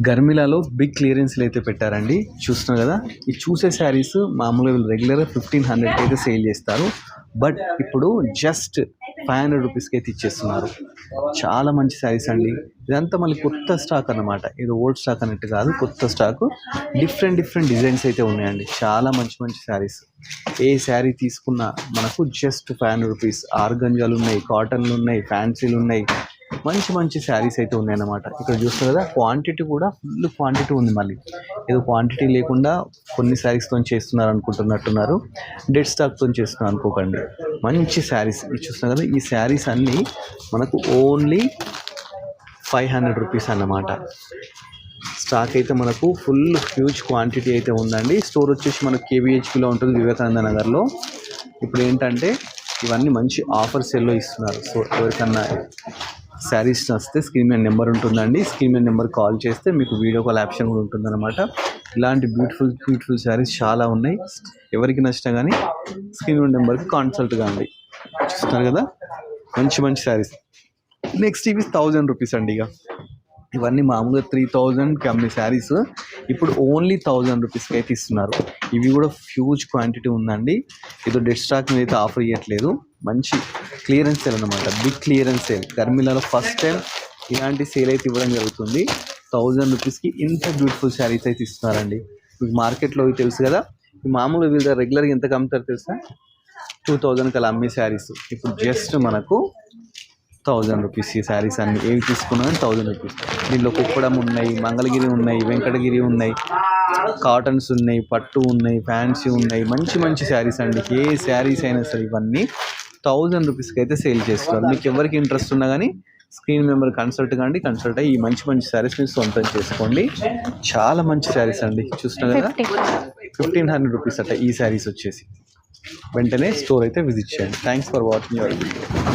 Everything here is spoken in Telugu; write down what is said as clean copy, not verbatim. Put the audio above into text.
గర్మిలాలో బిగ్ క్లియరెన్స్లు అయితే పెట్టారండి. చూస్తున్నారు కదా, ఈ చూసే శారీస్ మామూలుగా వీళ్ళు రెగ్యులర్గా 1500కి అయితే సేల్ చేస్తారు. బట్ ఇప్పుడు జస్ట్ 500 రూపీస్కి అయితే ఇచ్చేస్తున్నారు. చాలా మంచి శారీస్ అండి. ఇదంతా మళ్ళీ కొత్త స్టాక్ అన్నమాట, ఇది ఓల్డ్ స్టాక్ అన్నట్టు కాదు, కొత్త స్టాక్. డిఫరెంట్ డిజైన్స్ అయితే ఉన్నాయండి. చాలా మంచి మంచి శారీస్. ఏ శారీ తీసుకున్నా మనకు జస్ట్ 500 రూపీస్. ఆర్గంజాలు ఉన్నాయి, కాటన్లు ఉన్నాయి, ఫ్యాన్సీలు ఉన్నాయి, మంచి మంచి శారీస్ అయితే ఉన్నాయన్నమాట. ఇక్కడ చూస్తారు కదా, క్వాంటిటీ కూడా ఫుల్ క్వాంటిటీ ఉంది. మళ్ళీ ఏదో క్వాంటిటీ లేకుండా కొన్ని శారీస్తో చేస్తున్నారు అనుకుంటున్నట్టున్నారు. డెడ్ స్టాక్తో చేస్తున్నారు అనుకోకండి. మంచి శారీస్ చూస్తున్నారు కదా, ఈ శారీస్ అన్నీ మనకు ఓన్లీ 500 రూపీస్ అన్నమాట. స్టాక్ అయితే మనకు ఫుల్ హ్యూజ్ క్వాంటిటీ అయితే ఉందండి. స్టోర్ వచ్చేసి మనకు కేబిహెచ్పిలో ఉంటుంది, వివేకానంద నగర్లో. ఇప్పుడు ఏంటంటే ఇవన్నీ మంచి ఆఫర్ సెల్లో ఇస్తున్నారు. సో ఎవరికన్నా శారీస్ నచ్చితే స్క్రీన్ మీద నెంబర్ ఉంటుందండి. స్క్రీన్ మీద నెంబర్ కాల్ చేస్తే మీకు వీడియో కాల్ ఆప్షన్ కూడా ఉంటుందన్నమాట. ఇలాంటి బ్యూటిఫుల్ శారీస్ చాలా ఉన్నాయి. ఎవరికి నచ్చినా కానీ స్క్రీన్ మీద నెంబర్కి కాన్సల్ట్ కాండి. చూస్తున్నారు కదా, మంచి శారీస్. నెక్స్ట్ ఇవి 1000 రూపీస్ అండి. ఇవన్నీ మామూలుగా 3000కి అమ్మే శారీస్ ఇప్పుడు ఓన్లీ 1000 రూపీస్కి అయితే ఇస్తున్నారు. ఇవి కూడా హ్యూజ్ క్వాంటిటీ ఉందండి. ఏదో డెడ్ స్టాక్ మీద అయితే ఆఫర్ ఇవ్వట్లేదు. మంచి క్లియరెన్స్ సేల్ అనమాట, బిగ్ క్లియరెన్స్ సేల్. గర్మిలాలో ఫస్ట్ టైం ఇలాంటి సేల్ అయితే ఇవ్వడం జరుగుతుంది. 1000 రూపీస్కి ఇంత బ్యూటిఫుల్ శారీస్ అయితే ఇస్తున్నారండి. మీకు మార్కెట్లో తెలుసు కదా, మామూలుగా వీళ్ళ రెగ్యులర్గా ఎంతకు అమ్ముతారు తెలుసా, 2000కి అలా అమ్మే శారీస్ ఇప్పుడు జస్ట్ మనకు 1000 రూపీస్. ఈ శారీస్ అన్ని ఏవి తీసుకున్నా 1000 రూపీస్. దీనిలో కుప్పడం ఉన్నాయి, మంగళగిరి ఉన్నాయి, వెంకటగిరి ఉన్నాయి, కాటన్స్ ఉన్నాయి, పట్టు ఉన్నాయి, ఫ్యాన్సీ ఉన్నాయి, మంచి శారీస్ అండి. ఏ శారీస్ అయినా సరే ఇవన్నీ 1000 రూపీస్కి అయితే సేల్ చేస్తున్నారు. మీకు ఎవరికి ఇంట్రెస్ట్ ఉన్నా కానీ స్క్రీన్ మెంబర్ కన్సల్ట్ అయ్యి ఈ మంచి శారీస్ మీరు సొంతం చేసుకోండి. చాలా మంచి శారీస్ అండి. చూస్తున్నారు కదా, 1500 రూపీస్ అట ఈ శారీస్ వచ్చేసి. వెంటనే స్టోర్ అయితే విజిట్ చేయండి. Thanks for watching your video.